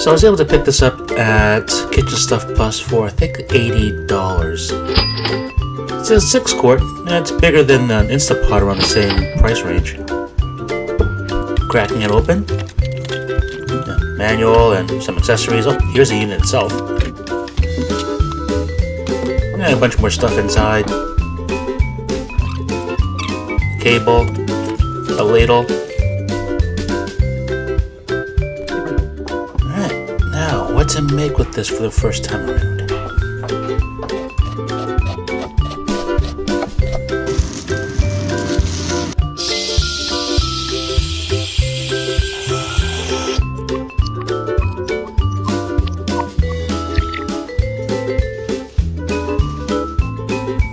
So I was able to pick this up at Kitchen Stuff Plus for I think $80. It's a 6-quart, and it's bigger than an Instapot around the same price range. Cracking it open, manual and some accessories. Oh, here's the unit itself. And a bunch more stuff inside. Cable, a ladle. Alright, now what to make with this for the first time around.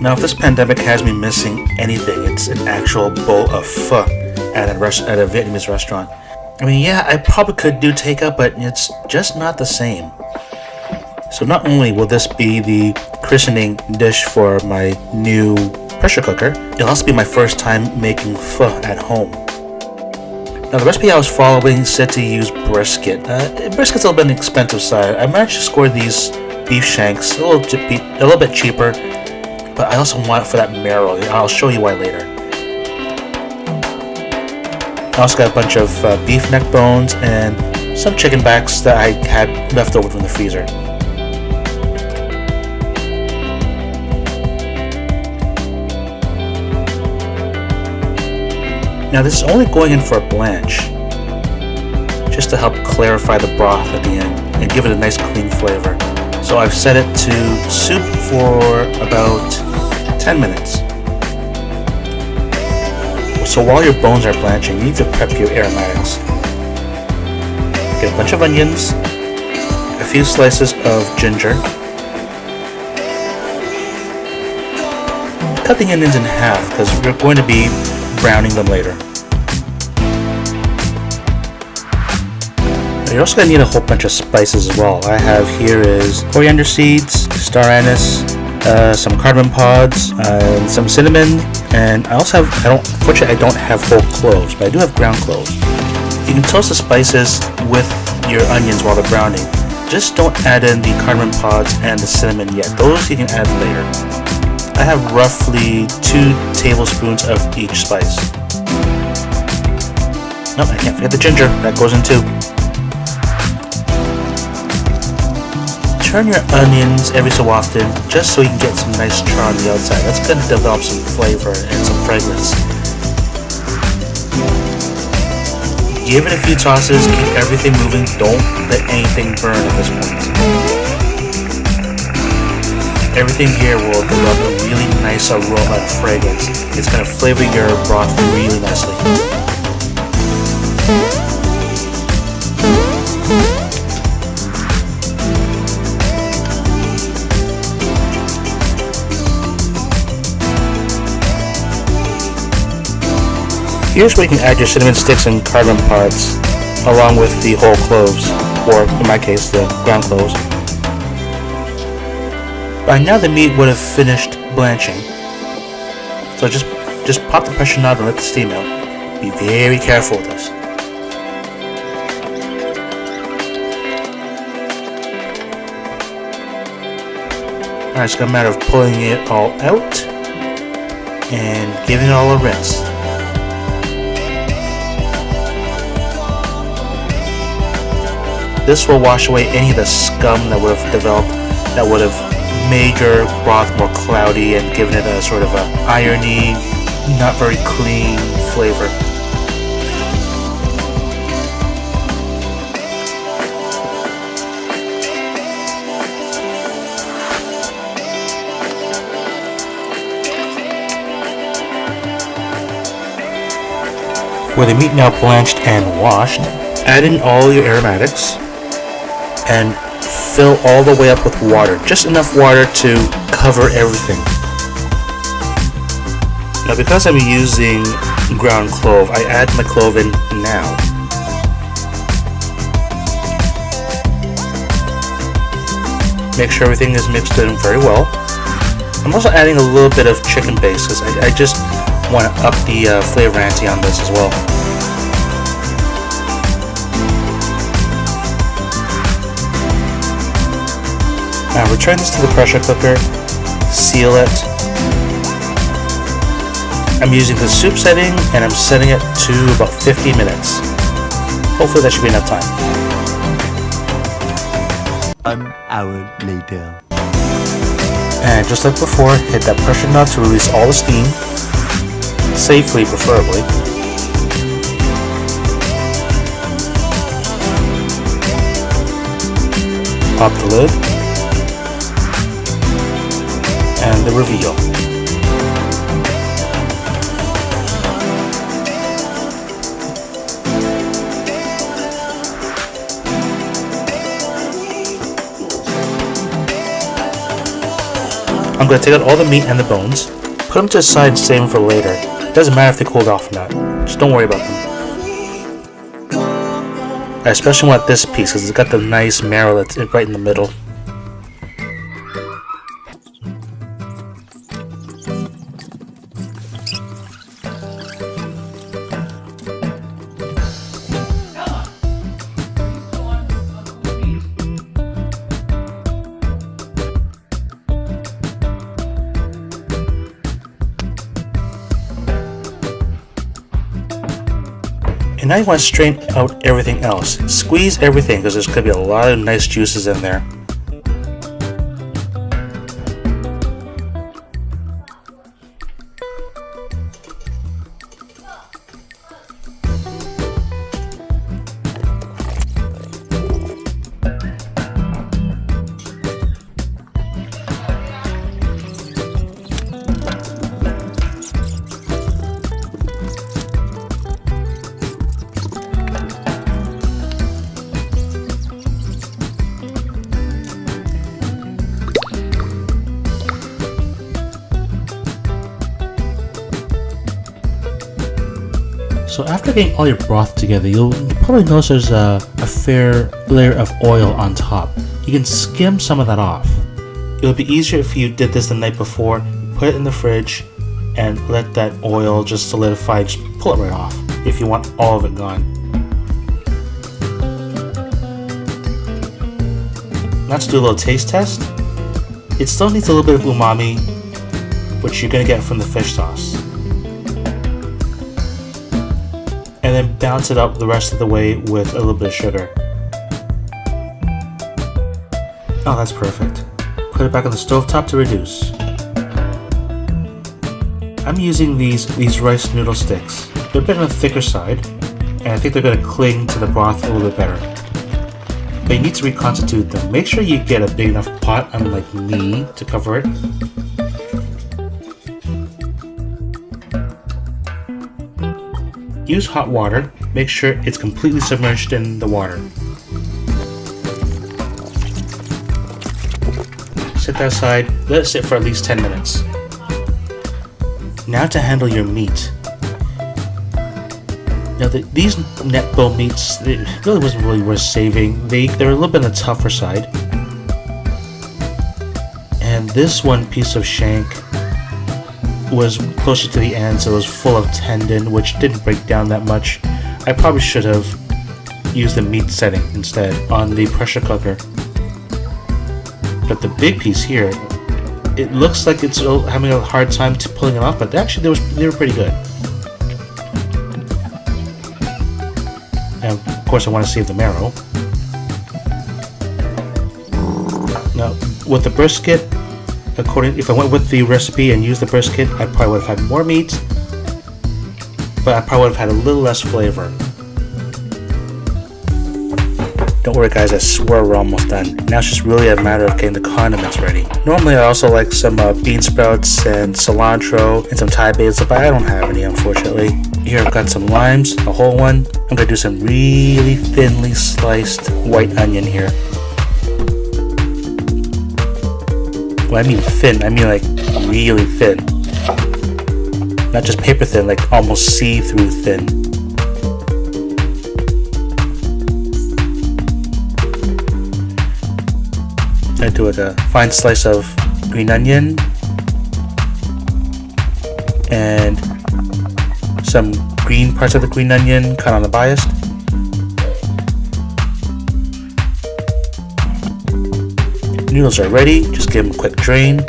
Now, if this pandemic has me missing anything, it's an actual bowl of pho at a Vietnamese restaurant. I mean, yeah, I probably could do takeout, but it's just not the same. So not only will this be the christening dish for my new pressure cooker, it'll also be my first time making pho at home. Now, the recipe I was following said to use brisket. Brisket's a little bit on the expensive side. I managed to score these beef shanks a little bit cheaper. But I also want it for that marrow. I'll show you why later. I also got a bunch of beef neck bones and some chicken backs that I had left over from the freezer. Now this is only going in for a blanch, just to help clarify the broth at the end and give it a nice clean flavor. So I've set it to soup for about 10 minutes. So while your bones are blanching, you need to prep your aromatics. Get a bunch of onions, a few slices of ginger. Cut the onions in half because we're going to be browning them later. You're also going to need a whole bunch of spices as well. I have here is coriander seeds, star anise, some cardamom pods, and some cinnamon, and I also have, unfortunately I don't have whole cloves, but I do have ground cloves. You can toast the spices with your onions while they're browning. Just don't add in the cardamom pods and the cinnamon yet. Those you can add later. I have roughly 2 tablespoons of each spice. Nope, I can't forget the ginger. That goes in too. Turn your onions every so often, just so you can get some nice char on the outside. That's going to develop some flavor and some fragrance. Give it a few tosses, keep everything moving, don't let anything burn at this point. Everything here will develop a really nice aroma and fragrance. It's going to flavor your broth really nicely. Here's where you can add your cinnamon sticks and cardamom pods, along with the whole cloves, or in my case, the ground cloves. By now the meat would have finished blanching, so just pop the pressure knob and let the steam out. Be very careful with this. Alright, it's a matter of pulling it all out and giving it all a rinse. This will wash away any of the scum that would have developed, that would have made your broth more cloudy and given it a sort of a irony, not very clean flavor. With the meat now blanched and washed, add in all your aromatics and fill all the way up with water, just enough water to cover everything. Now because I'm using ground clove, I add my clove in now. Make sure everything is mixed in very well. I'm also adding a little bit of chicken base because I just want to up the flavor ante on this as well. Now return this to the pressure cooker, seal it. I'm using the soup setting and I'm setting it to about 50 minutes. Hopefully that should be enough time. 1 hour later. And just like before, hit that pressure knob to release all the steam, safely preferably. Pop the lid, and the reveal. I'm going to take out all the meat and the bones, put them to the side and save them for later. It doesn't matter if they cooled off or not, just don't worry about them. I especially want this piece because it's got the nice marrow that's right in the middle. And now you want to strain out everything else. Squeeze everything because there's going to be a lot of nice juices in there. So after getting all your broth together, you'll probably notice there's a fair layer of oil on top. You can skim some of that off. It would be easier if you did this the night before, put it in the fridge, and let that oil just solidify, just pull it right off if you want all of it gone. Let's do a little taste test. It still needs a little bit of umami, which you're going to get from the fish sauce. And then balance it up the rest of the way with a little bit of sugar. Oh, that's perfect. Put it back on the stovetop to reduce. I'm using these rice noodle sticks. They're a bit on the thicker side, and I think they're going to cling to the broth a little bit better. But you need to reconstitute them. Make sure you get a big enough pot, unlike me, to cover it. Use hot water. Make sure it's completely submerged in the water. Set that aside. Let it sit for at least 10 minutes. Now to handle your meat. Now these neck bone meats, it really wasn't really worth saving. They're a little bit on the tougher side. And this one piece of shank was closer to the end, so it was full of tendon, which didn't break down that much. I probably should have used the meat setting instead on the pressure cooker. But the big piece here, it looks like it's having a hard time pulling it off, but actually they were pretty good. And of course I want to save the marrow. Now with the brisket, if I went with the recipe and used the brisket, I probably would have had more meat, but I probably would have had a little less flavor. Don't worry guys, I swear we're almost done. Now it's just really a matter of getting the condiments ready. Normally I also like some bean sprouts and cilantro and some Thai basil, but I don't have any unfortunately. Here I've got some limes, a whole one. I'm going to do some really thinly sliced white onion here. When I mean thin, I mean like really thin. Not just paper thin, like almost see-through thin. I do a fine slice of green onion and some green parts of the green onion, cut on the biased. Noodles are ready, just give them a quick drain.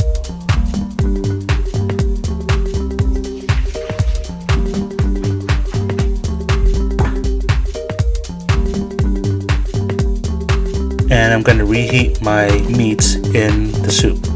And I'm going to reheat my meats in the soup.